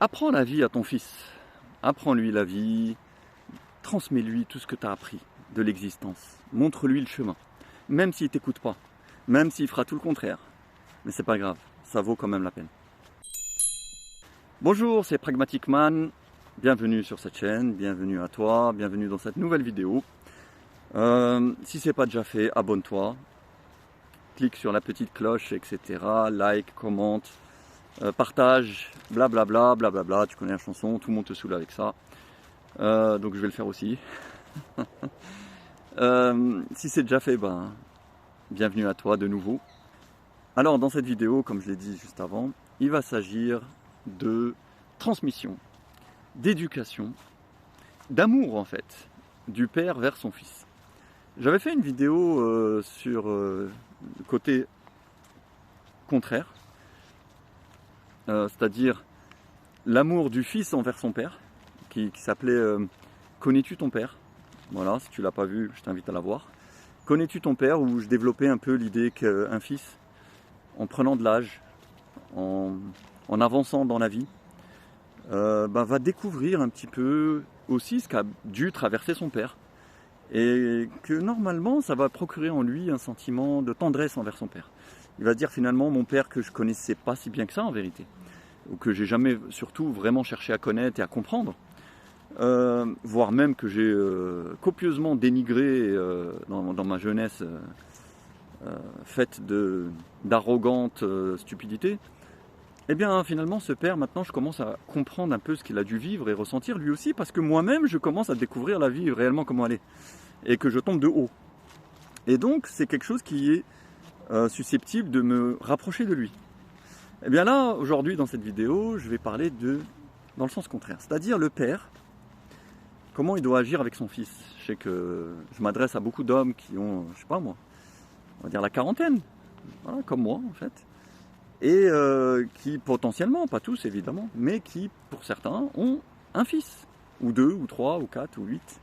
Apprends la vie à ton fils. Apprends-lui la vie. Transmets-lui tout ce que tu as appris de l'existence. Montre-lui le chemin. Même s'il ne t'écoute pas. Même s'il fera tout le contraire. Mais c'est pas grave. Ça vaut quand même la peine. Bonjour, c'est Pragmatic Man. Bienvenue sur cette chaîne. Bienvenue à toi. Bienvenue dans cette nouvelle vidéo. Si ce n'est pas déjà fait, abonne-toi. Clique sur la petite cloche, etc. Like, commente. Partage, blablabla, blablabla, tu connais la chanson, tout le monde te saoule avec ça. Donc je vais le faire aussi. Si c'est déjà fait, ben, bienvenue à toi de nouveau. Alors dans cette vidéo, comme je l'ai dit juste avant, il va s'agir de transmission, d'éducation, d'amour en fait, du père vers son fils. J'avais fait une vidéo sur le côté contraire. C'est-à-dire l'amour du fils envers son père, qui s'appelait Connais-tu ton père? Voilà, si tu ne l'as pas vu, je t'invite à la voir. Connais-tu ton père? Où je développais un peu l'idée qu'un fils, en prenant de l'âge, en avançant dans la vie, va découvrir un petit peu aussi ce qu'a dû traverser son père. Et que normalement, ça va procurer en lui un sentiment de tendresse envers son père. Il va dire finalement, mon père que je connaissais pas si bien que ça en vérité, ou que j'ai jamais surtout vraiment cherché à connaître et à comprendre, voire même que j'ai copieusement dénigré dans ma jeunesse, faite d'arrogante stupidité. Eh bien finalement ce père, maintenant je commence à comprendre un peu ce qu'il a dû vivre et ressentir lui aussi, parce que moi-même je commence à découvrir la vie réellement comment elle est, et que je tombe de haut. Et donc c'est quelque chose qui est susceptible de me rapprocher de lui. Et bien là, aujourd'hui dans cette vidéo, je vais parler dans le sens contraire, c'est-à-dire le père, comment il doit agir avec son fils. Je sais que je m'adresse à beaucoup d'hommes qui ont, je sais pas moi, on va dire la quarantaine, voilà, comme moi en fait, et qui potentiellement, pas tous évidemment, mais qui pour certains ont un fils, ou deux, ou trois, ou quatre, ou huit.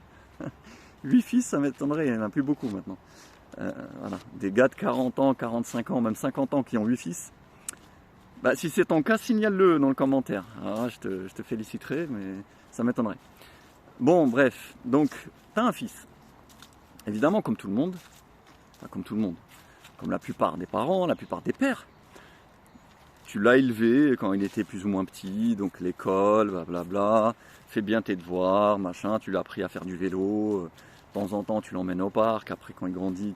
8 fils, ça m'étonnerait, il n'y en a plus beaucoup maintenant. Voilà. Des gars de 40 ans, 45 ans, même 50 ans qui ont 8 fils. Bah, si c'est ton cas, signale-le dans le commentaire. Alors, je te féliciterai, mais ça m'étonnerait. Bon, bref, donc, tu as un fils. Évidemment, comme tout le monde, enfin, comme tout le monde, comme la plupart des parents, la plupart des pères, tu l'as élevé quand il était plus ou moins petit, donc l'école, blablabla, fais bien tes devoirs, machin, tu l'as appris à faire du vélo, de temps en temps tu l'emmènes au parc, après quand il grandit,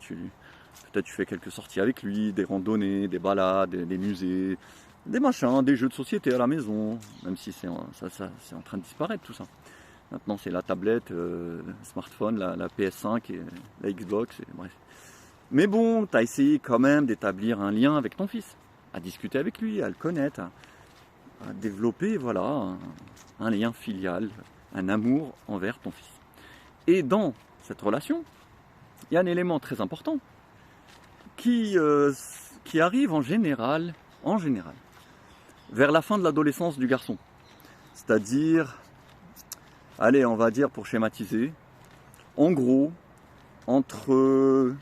peut-être tu fais quelques sorties avec lui, des randonnées, des balades, des musées, des machins, des jeux de société à la maison, même si c'est en train de disparaître tout ça. Maintenant c'est la tablette, le smartphone, la PS5 et la Xbox, et bref. Mais bon, tu as essayé quand même d'établir un lien avec ton fils, à discuter avec lui, à le connaître, à développer voilà, un lien filial, un amour envers ton fils. Et dans cette relation, il y a un élément très important qui arrive en général, vers la fin de l'adolescence du garçon. C'est-à-dire, allez, on va dire pour schématiser, en gros, entre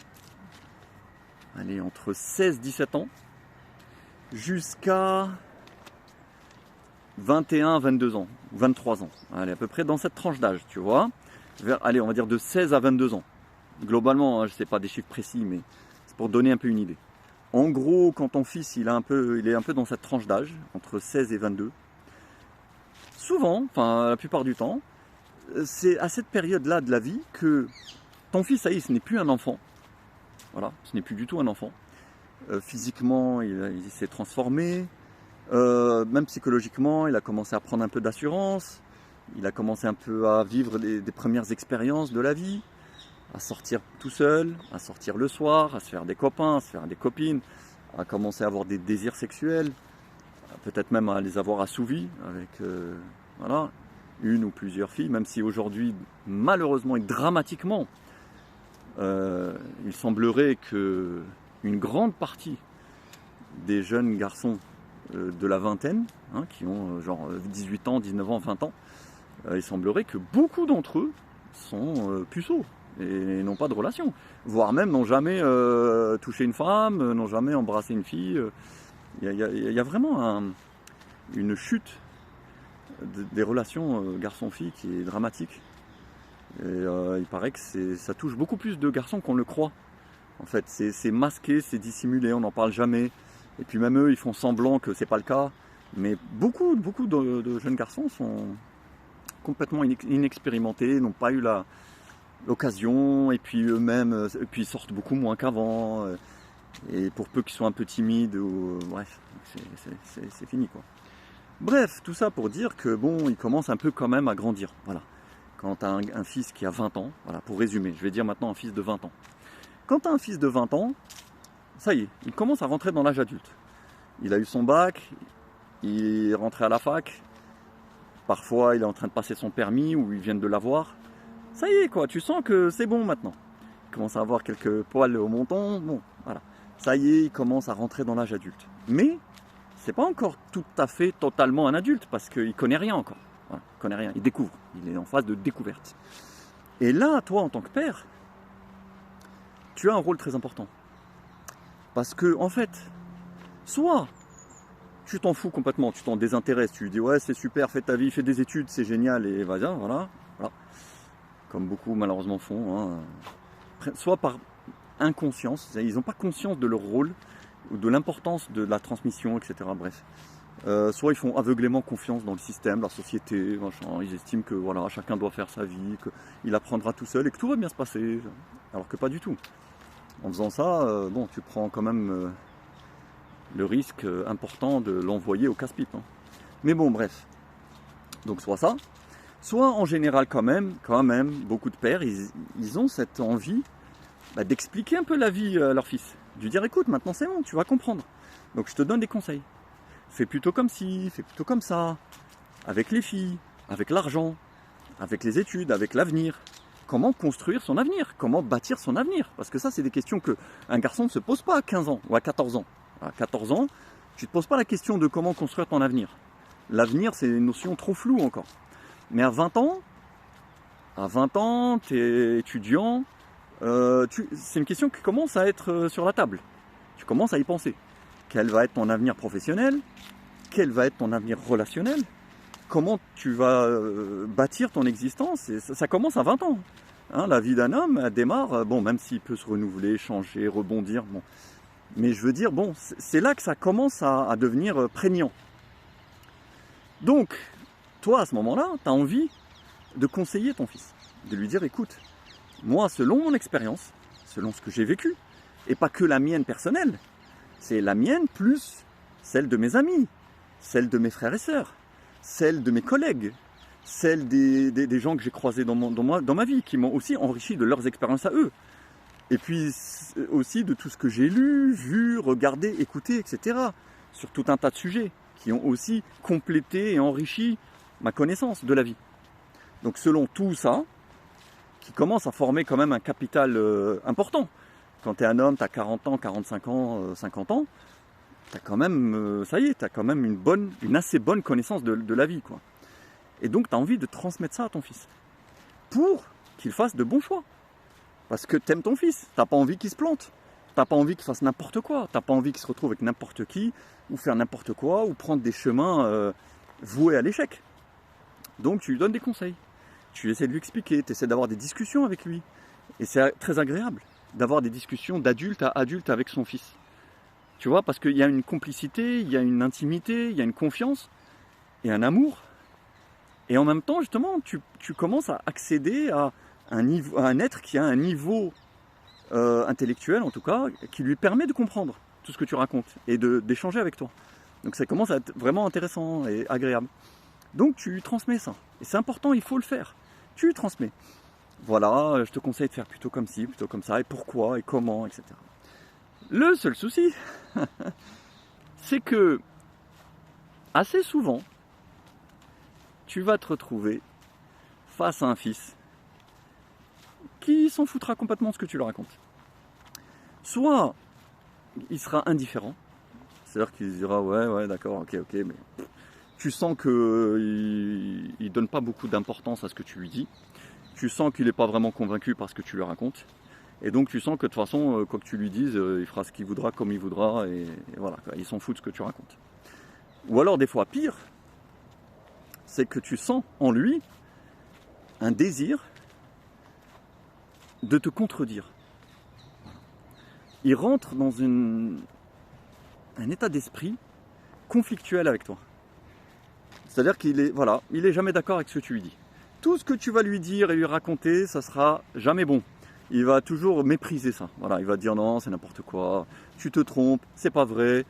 16-17 ans jusqu'à 21-22 ans, 23 ans. Allez, à peu près dans cette tranche d'âge, tu vois. Allez, on va dire de 16 à 22 ans. Globalement, je ne sais pas des chiffres précis, mais c'est pour donner un peu une idée. En gros, quand ton fils il est un peu dans cette tranche d'âge, entre 16 et 22, souvent, enfin la plupart du temps, c'est à cette période-là de la vie que ton fils, ça y est, ce n'est plus un enfant. Voilà, ce n'est plus du tout un enfant. Physiquement, il s'est transformé. Même psychologiquement, il a commencé à prendre un peu d'assurance. Il a commencé un peu à vivre des premières expériences de la vie, à sortir tout seul, à sortir le soir, à se faire des copains, à se faire des copines, à commencer à avoir des désirs sexuels, peut-être même à les avoir assouvis avec voilà, une ou plusieurs filles, même si aujourd'hui, malheureusement et dramatiquement, il semblerait que une grande partie des jeunes garçons de la vingtaine, hein, qui ont genre 18 ans, 19 ans, 20 ans, il semblerait que beaucoup d'entre eux sont puceaux et n'ont pas de relation, voire même n'ont jamais touché une femme, n'ont jamais embrassé une fille. Il y a vraiment une chute des relations garçon-fille qui est dramatique. Et il paraît que ça touche beaucoup plus de garçons qu'on le croit. En fait, c'est masqué, c'est dissimulé, on n'en parle jamais. Et puis même eux, ils font semblant que c'est pas le cas. Mais beaucoup de jeunes garçons sont complètement inexpérimentés, n'ont pas eu l'occasion, et puis eux-mêmes, puis ils sortent beaucoup moins qu'avant. Et pour peu qu'ils soient un peu timides, bref, c'est fini quoi. Bref, tout ça pour dire que bon, ils commencent un peu quand même à grandir. Voilà. Quand tu as un fils qui a 20 ans, voilà, pour résumer, je vais dire maintenant un fils de 20 ans. Quand tu as un fils de 20 ans, ça y est, il commence à rentrer dans l'âge adulte. Il a eu son bac, il est rentré à la fac, parfois il est en train de passer son permis ou il vient de l'avoir. Ça y est quoi, tu sens que c'est bon maintenant. Il commence à avoir quelques poils au menton, bon, voilà. Ça y est, il commence à rentrer dans l'âge adulte. Mais c'est pas encore tout à fait totalement un adulte parce qu'il connaît rien encore. Voilà, il connaît rien, il découvre, il est en phase de découverte. Et là, toi en tant que père, tu as un rôle très important. Parce que en fait, soit tu t'en fous complètement, tu t'en désintéresses, tu lui dis ouais c'est super, fais ta vie, fais des études, c'est génial et vas-y, voilà. Comme beaucoup malheureusement font. Hein. Soit par inconscience, ils n'ont pas conscience de leur rôle ou de l'importance de la transmission, etc. Bref. Soit ils font aveuglément confiance dans le système, la société, machin. Ils estiment que voilà, chacun doit faire sa vie, qu'il apprendra tout seul et que tout va bien se passer. Alors que pas du tout. En faisant ça, bon, tu prends quand même le risque important de l'envoyer au casse-pipe. Hein. Mais bon, bref. Donc soit ça, soit en général quand même, beaucoup de pères, ils ont cette envie d'expliquer un peu la vie à leur fils. De lui dire, écoute, maintenant c'est bon, tu vas comprendre. Donc je te donne des conseils. Fais plutôt comme ci, fais plutôt comme ça. Avec les filles, avec l'argent, avec les études, avec l'avenir. Comment construire son avenir? Comment bâtir son avenir? Parce que ça, c'est des questions qu'un garçon ne se pose pas à 15 ans ou à 14 ans. À 14 ans, tu ne te poses pas la question de comment construire ton avenir. L'avenir, c'est une notion trop floue encore. Mais à 20 ans, tu es étudiant, c'est une question qui commence à être sur la table. Tu commences à y penser. Quel va être ton avenir professionnel? Quel va être ton avenir relationnel? Comment tu vas bâtir ton existence? Et ça commence à 20 ans. Hein, la vie d'un homme elle démarre, bon, même s'il peut se renouveler, changer, rebondir. Bon. Mais je veux dire, bon, c'est là que ça commence à devenir prégnant. Donc, toi, à ce moment-là, tu as envie de conseiller ton fils. De lui dire, écoute, moi, selon mon expérience, selon ce que j'ai vécu, et pas que la mienne personnelle, c'est la mienne plus celle de mes amis, celle de mes frères et sœurs, celle de mes collègues, celle des gens que j'ai croisés dans ma vie, qui m'ont aussi enrichi de leurs expériences à eux. Et puis aussi de tout ce que j'ai lu, vu, regardé, écouté, etc. Sur tout un tas de sujets qui ont aussi complété et enrichi ma connaissance de la vie. Donc selon tout ça, qui commence à former quand même un capital important. Quand tu es un homme, tu as 40 ans, 45 ans, 50 ans, tu as quand même, ça y est, tu as quand même une assez bonne connaissance de la vie, quoi. Et donc tu as envie de transmettre ça à ton fils. Pour qu'il fasse de bons choix. Parce que tu aimes ton fils, tu n'as pas envie qu'il se plante. Tu n'as pas envie qu'il fasse n'importe quoi. Tu n'as pas envie qu'il se retrouve avec n'importe qui, ou faire n'importe quoi, ou prendre des chemins voués à l'échec. Donc tu lui donnes des conseils. Tu essaies de lui expliquer, tu essaies d'avoir des discussions avec lui. Et c'est très agréable d'avoir des discussions d'adulte à adulte avec son fils. Tu vois, parce qu'il y a une complicité, il y a une intimité, il y a une confiance et un amour. Et en même temps, justement, tu commences à accéder à un être qui a un niveau intellectuel, en tout cas, qui lui permet de comprendre tout ce que tu racontes et d'échanger avec toi. Donc ça commence à être vraiment intéressant et agréable. Donc tu lui transmets ça. Et c'est important, il faut le faire. Tu lui transmets. Voilà, je te conseille de faire plutôt comme ci, plutôt comme ça, et pourquoi, et comment, etc. Le seul souci, c'est que assez souvent, tu vas te retrouver face à un fils qui s'en foutra complètement de ce que tu lui racontes. Soit il sera indifférent, c'est-à-dire qu'il dira ouais d'accord, ok, mais tu sens qu'il ne donne pas beaucoup d'importance à ce que tu lui dis, tu sens qu'il n'est pas vraiment convaincu par ce que tu lui racontes, et donc tu sens que de toute façon, quoi que tu lui dises, il fera ce qu'il voudra comme il voudra, et voilà, il s'en fout de ce que tu racontes. Ou alors des fois pire, c'est que tu sens en lui un désir de te contredire. Il rentre dans un état d'esprit conflictuel avec toi. C'est-à-dire qu'il est, voilà, il est jamais d'accord avec ce que tu lui dis. Tout ce que tu vas lui dire et lui raconter, ça sera jamais bon. Il va toujours mépriser ça. Voilà, il va dire non, c'est n'importe quoi, tu te trompes, c'est pas vrai,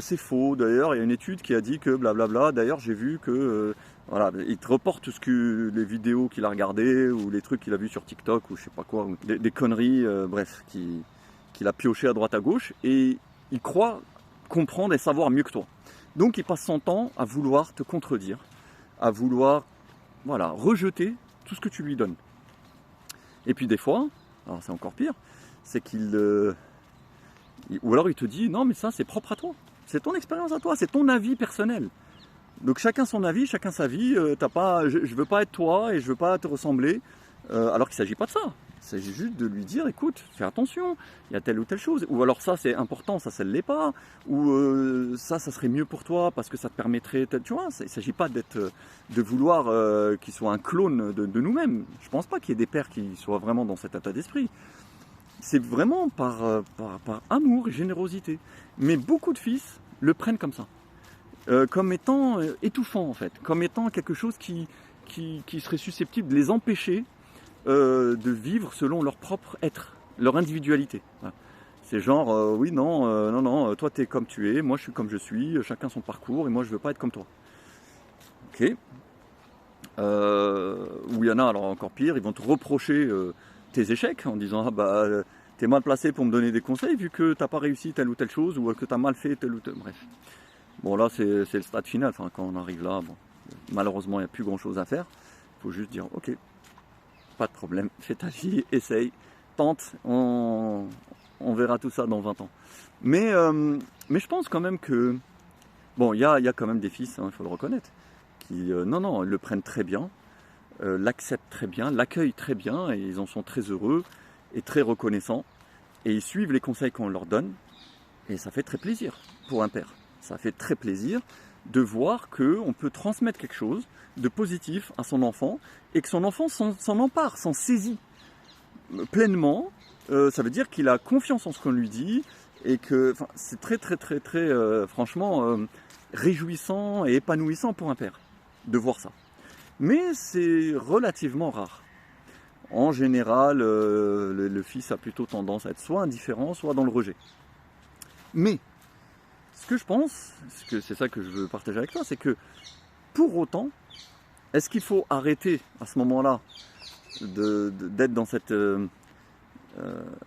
c'est faux. D'ailleurs, il y a une étude qui a dit que blablabla. D'ailleurs, j'ai vu que voilà, il te reporte les vidéos qu'il a regardées ou les trucs qu'il a vus sur TikTok ou je sais pas quoi, ou des conneries, bref, qu'il a pioché à droite à gauche et il croit comprendre et savoir mieux que toi. Donc il passe son temps à vouloir te contredire, à vouloir voilà, rejeter tout ce que tu lui donnes. Et puis des fois, alors c'est encore pire, c'est ou alors il te dit non mais ça c'est propre à toi, c'est ton expérience à toi, c'est ton avis personnel. Donc chacun son avis, chacun sa vie, je veux pas être toi et je veux pas te ressembler, alors qu'il ne s'agit pas de ça. Il s'agit juste de lui dire, écoute, fais attention, il y a telle ou telle chose. Ou alors ça c'est important, ça ne l'est pas. Ou ça serait mieux pour toi parce que ça te permettrait, tu vois, il ne s'agit pas de vouloir qu'il soit un clone de nous-mêmes. Je ne pense pas qu'il y ait des pères qui soient vraiment dans cet état d'esprit. C'est vraiment par amour et générosité. Mais beaucoup de fils le prennent comme ça. Comme étant étouffant en fait. Comme étant quelque chose qui serait susceptible de les empêcher de vivre selon leur propre être, leur individualité. Voilà. C'est genre, oui, non, toi t'es comme tu es, moi je suis comme je suis, chacun son parcours et moi je veux pas être comme toi. Ok. Ou il y en a, alors encore pire, ils vont te reprocher tes échecs en disant, ah bah t'es mal placé pour me donner des conseils vu que t'as pas réussi telle ou telle chose ou que t'as mal fait telle ou telle. Bref. Bon là c'est le stade final, enfin, quand on arrive là, bon, malheureusement il n'y a plus grand chose à faire, il faut juste dire ok. Pas de problème, fais ta vie, essaye, tente, on verra tout ça dans 20 ans. Mais je pense quand même que, bon, il y a quand même des fils, il faut le reconnaître, qui, non, le prennent très bien, l'acceptent très bien, l'accueillent très bien, et ils en sont très heureux et très reconnaissants. Et ils suivent les conseils qu'on leur donne, et ça fait très plaisir pour un père. Ça fait très plaisir de voir qu'on peut transmettre quelque chose de positif à son enfant et que son enfant s'en empare, s'en saisit pleinement. Ça veut dire qu'il a confiance en ce qu'on lui dit et que c'est très franchement réjouissant et épanouissant pour un père de voir ça. Mais c'est relativement rare. En général, le fils a plutôt tendance à être soit indifférent, soit dans le rejet. Mais ce que je pense, c'est ça que je veux partager avec toi, c'est que pour autant, est-ce qu'il faut arrêter à ce moment-là d'être dans cet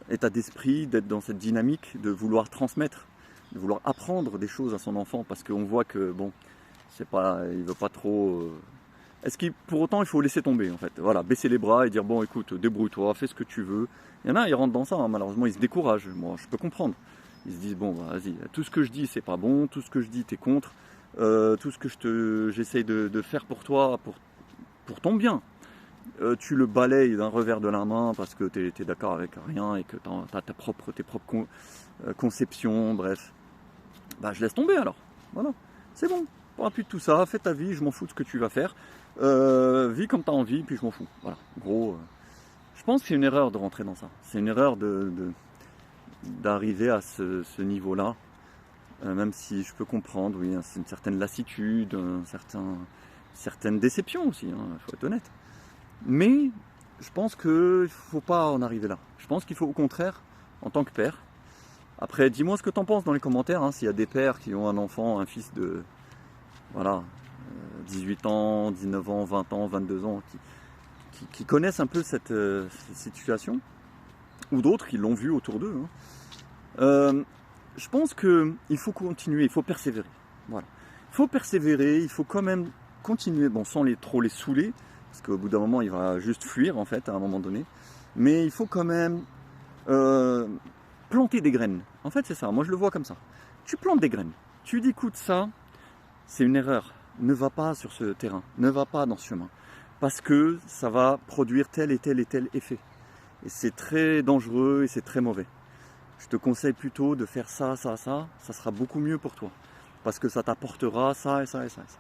état d'esprit, d'être dans cette dynamique, de vouloir transmettre, de vouloir apprendre des choses à son enfant parce qu'on voit que bon, il veut pas trop. Est-ce qu'il pour autant il faut laisser tomber en fait, voilà, baisser les bras et dire bon écoute, débrouille-toi, fais ce que tu veux. Il y en a, ils rentrent dans ça, hein, malheureusement ils se découragent. Moi, je peux comprendre. Ils se disent bon bah, vas-y, tout ce que je dis c'est pas bon, tout ce que je dis t'es contre, tout ce que j'essaye de faire pour toi, pour ton bien, tu le balayes d'un revers de la main parce que tu es d'accord avec rien et que tu as tes propres conceptions, bref. Bah je laisse tomber alors, voilà, c'est bon, on parle plus de tout ça, fais ta vie, je m'en fous de ce que tu vas faire, vis comme tu as envie, puis je m'en fous, voilà, en gros, je pense que c'est une erreur de rentrer dans ça, c'est une erreur d'arriver à ce niveau-là, même si je peux comprendre, oui, c'est une certaine lassitude, certaine déception aussi, il faut être honnête. Mais je pense qu'il ne faut pas en arriver là. Je pense qu'il faut au contraire, en tant que père, après dis-moi ce que tu en penses dans les commentaires, hein, s'il y a des pères qui ont un enfant, un fils de voilà, 18 ans, 19 ans, 20 ans, 22 ans, qui connaissent un peu cette situation, ou d'autres qui l'ont vu autour d'eux. Je pense qu'il faut continuer, il faut persévérer. Voilà. Il faut persévérer, il faut quand même continuer, bon, sans trop les saouler, parce qu'au bout d'un moment, il va juste fuir, en fait, à un moment donné. Mais il faut quand même planter des graines. En fait, c'est ça, moi je le vois comme ça. Tu plantes des graines. Tu dis, écoute, ça, c'est une erreur. Ne va pas sur ce terrain, ne va pas dans ce chemin. Parce que ça va produire tel et tel et tel effet. Et c'est très dangereux et c'est très mauvais. Je te conseille plutôt de faire ça sera beaucoup mieux pour toi. Parce que ça t'apportera ça et ça et ça et ça.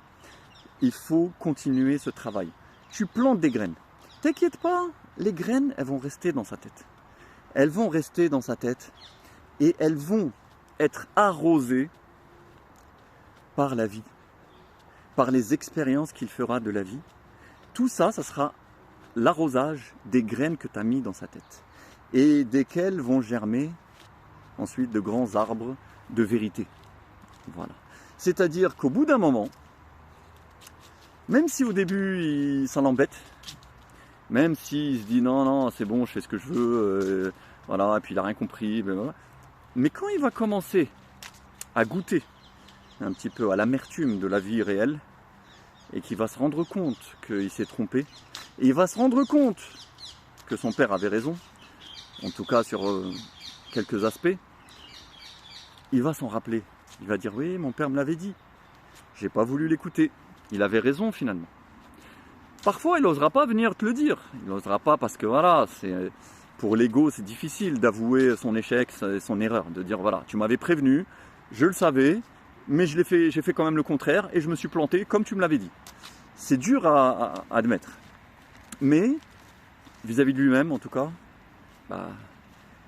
il faut continuer ce travail. Tu plantes des graines. T'inquiète pas, les graines, elles vont rester dans sa tête. Elles vont rester dans sa tête et elles vont être arrosées par la vie, par les expériences qu'il fera de la vie. Tout ça, ça sera l'arrosage des graines que tu as mis dans sa tête et desquelles vont germer ensuite de grands arbres de vérité. Voilà. C'est-à-dire qu'au bout d'un moment, même si au début ça l'embête, même s'il se dit non, non, c'est bon, je fais ce que je veux, voilà, et puis il n'a rien compris, blablabla. Mais quand il va commencer à goûter un petit peu à l'amertume de la vie réelle, et qu'il va se rendre compte qu'il s'est trompé, et il va se rendre compte que son père avait raison, en tout cas sur quelques aspects, il va s'en rappeler. Il va dire oui, mon père me l'avait dit, j'ai pas voulu l'écouter, il avait raison finalement. Parfois il n'osera pas venir te le dire, il n'osera pas parce que voilà, pour l'ego c'est difficile d'avouer son échec, son erreur, de dire voilà, tu m'avais prévenu, je le savais, mais j'ai fait quand même le contraire et je me suis planté comme tu me l'avais dit. C'est dur à admettre. Mais, vis-à-vis de lui-même en tout cas, bah,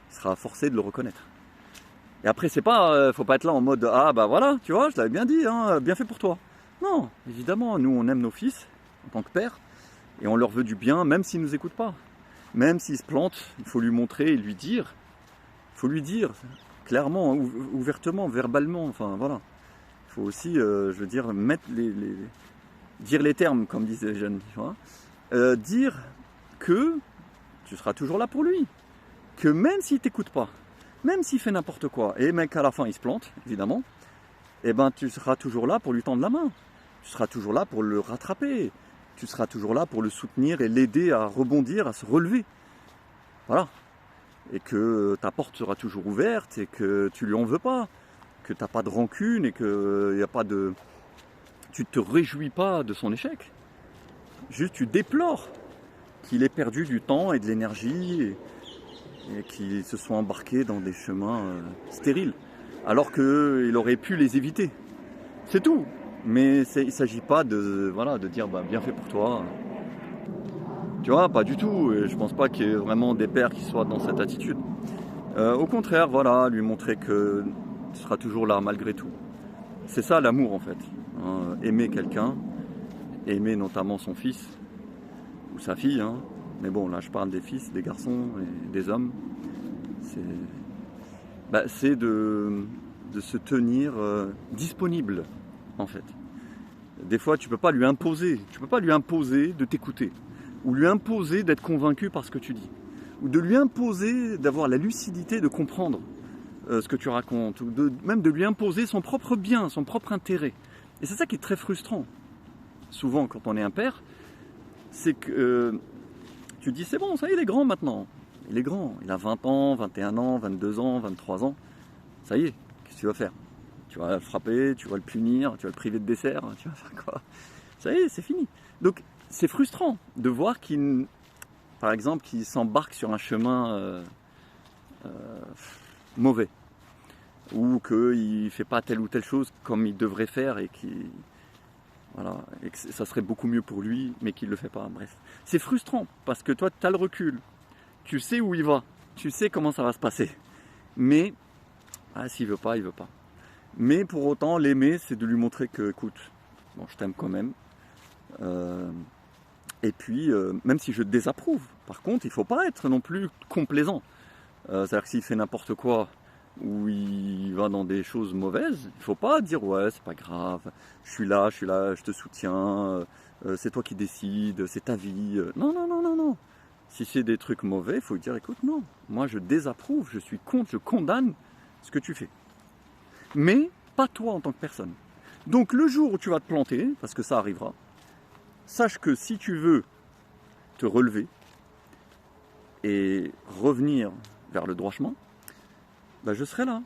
il sera forcé de le reconnaître. Et après, c'est pas, faut pas être là en mode ah bah voilà, tu vois, je t'avais bien dit, hein, bien fait pour toi. Non, évidemment, nous on aime nos fils en tant que père et on leur veut du bien, même s'ils nous écoutent pas. Même s'ils se plantent, il faut lui montrer et lui dire. Il faut lui dire clairement, ouvertement, verbalement, enfin voilà. Il faut aussi, je veux dire, dire les termes, comme disent les jeunes. Tu vois, dire que tu seras toujours là pour lui. Que même s'il ne t'écoute pas, même s'il fait n'importe quoi, et même qu'à la fin il se plante, évidemment, eh ben, tu seras toujours là pour lui tendre la main. Tu seras toujours là pour le rattraper. Tu seras toujours là pour le soutenir et l'aider à rebondir, à se relever. Voilà. Et que ta porte sera toujours ouverte et que tu lui en veux pas. Que tu n'as pas de rancune et que y a pas de... tu ne te réjouis pas de son échec. Juste tu déplores qu'il ait perdu du temps et de l'énergie et qu'il se soit embarqué dans des chemins stériles. Alors qu'il aurait pu les éviter. C'est tout. Mais il ne s'agit pas de, voilà, de dire bah, bien fait pour toi. Tu vois, pas du tout. Et je pense pas qu'il y ait vraiment des pères qui soient dans cette attitude. Au contraire, voilà, lui montrer que tu seras toujours là malgré tout. C'est ça l'amour en fait. Hein, aimer quelqu'un, aimer notamment son fils ou sa fille. Hein. Mais bon, là je parle des fils, des garçons et des hommes. C'est de se tenir disponible en fait. Des fois tu peux pas lui imposer de t'écouter ou lui imposer d'être convaincu par ce que tu dis ou de lui imposer d'avoir la lucidité de comprendre ce que tu racontes, ou même de lui imposer son propre bien, son propre intérêt. Et c'est ça qui est très frustrant. Souvent, quand on est un père, c'est que tu dis, c'est bon, ça y est, il est grand maintenant. Il est grand, il a 20 ans, 21 ans, 22 ans, 23 ans. Ça y est, qu'est-ce que tu vas faire? Tu vas le frapper, tu vas le punir, tu vas le priver de dessert, tu vas faire quoi? Ça y est, c'est fini. Donc, c'est frustrant de voir qu'il, par exemple, qu'il s'embarque sur un chemin mauvais, ou qu'il ne fait pas telle ou telle chose comme il devrait faire et voilà, et que ça serait beaucoup mieux pour lui, mais qu'il ne le fait pas. Bref, c'est frustrant parce que toi, tu as le recul, tu sais où il va, tu sais comment ça va se passer, mais s'il veut pas, il veut pas. Mais pour autant, l'aimer, c'est de lui montrer que, écoute, bon, je t'aime quand même. Et puis, même si je désapprouve, par contre, il ne faut pas être non plus complaisant. C'est-à-dire que s'il fait n'importe quoi ou il va dans des choses mauvaises, il ne faut pas dire ouais, c'est pas grave, je suis là, je te soutiens, c'est toi qui décides, c'est ta vie. Non, non, non, non, non. Si c'est des trucs mauvais, il faut dire écoute, non, moi je désapprouve, je suis contre, je condamne ce que tu fais. Mais pas toi en tant que personne. Donc le jour où tu vas te planter, parce que ça arrivera, sache que si tu veux te relever et revenir vers le droit chemin, ben je serai là,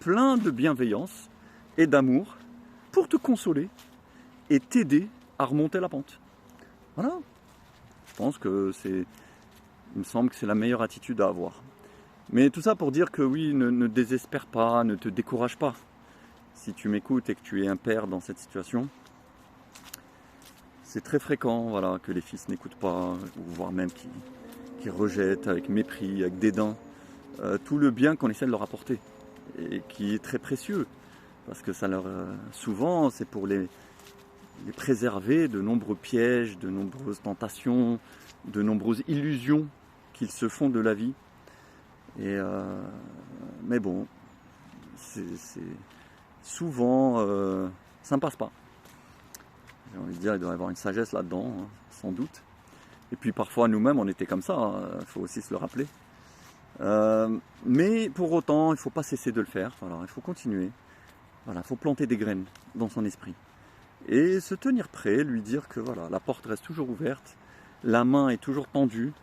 plein de bienveillance et d'amour pour te consoler et t'aider à remonter la pente. Voilà. Je pense que il me semble que c'est la meilleure attitude à avoir. Mais tout ça pour dire que oui, ne désespère pas, ne te décourage pas. Si tu m'écoutes et que tu es un père dans cette situation, C'est très fréquent, voilà, que les fils n'écoutent pas, ou voire même qui rejettent avec mépris, avec dédain, tout le bien qu'on essaie de leur apporter, et qui est très précieux, parce que ça leur, souvent, c'est pour les préserver de nombreux pièges, de nombreuses tentations, de nombreuses illusions qu'ils se font de la vie. Et mais bon, c'est souvent, ça ne passe pas. J'ai envie de dire, il doit y avoir une sagesse là-dedans, hein, sans doute. Et puis parfois nous-mêmes, on était comme ça, il faut aussi se le rappeler. Mais pour autant, il ne faut pas cesser de le faire, voilà, il faut continuer. Voilà, il faut planter des graines dans son esprit. Et se tenir prêt, lui dire que voilà, la porte reste toujours ouverte, la main est toujours tendue.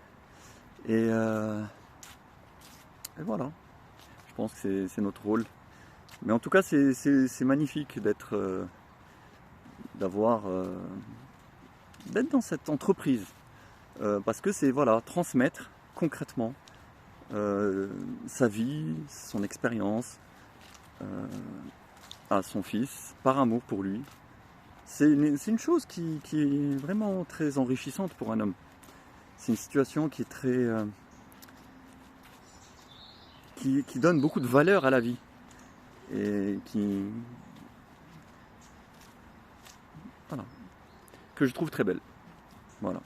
Et voilà, je pense que c'est notre rôle. Mais en tout cas, c'est magnifique d'être d'être dans cette entreprise. Parce que c'est voilà, transmettre concrètement sa vie, son expérience à son fils, par amour pour lui. C'est une chose qui est vraiment très enrichissante pour un homme. C'est une situation qui est très... qui donne beaucoup de valeur à la vie. Et voilà, que je trouve très belle. Voilà.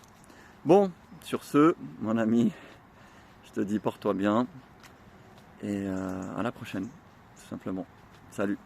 Bon, sur ce, mon ami, je te dis porte-toi bien. Et à la prochaine, tout simplement. Salut.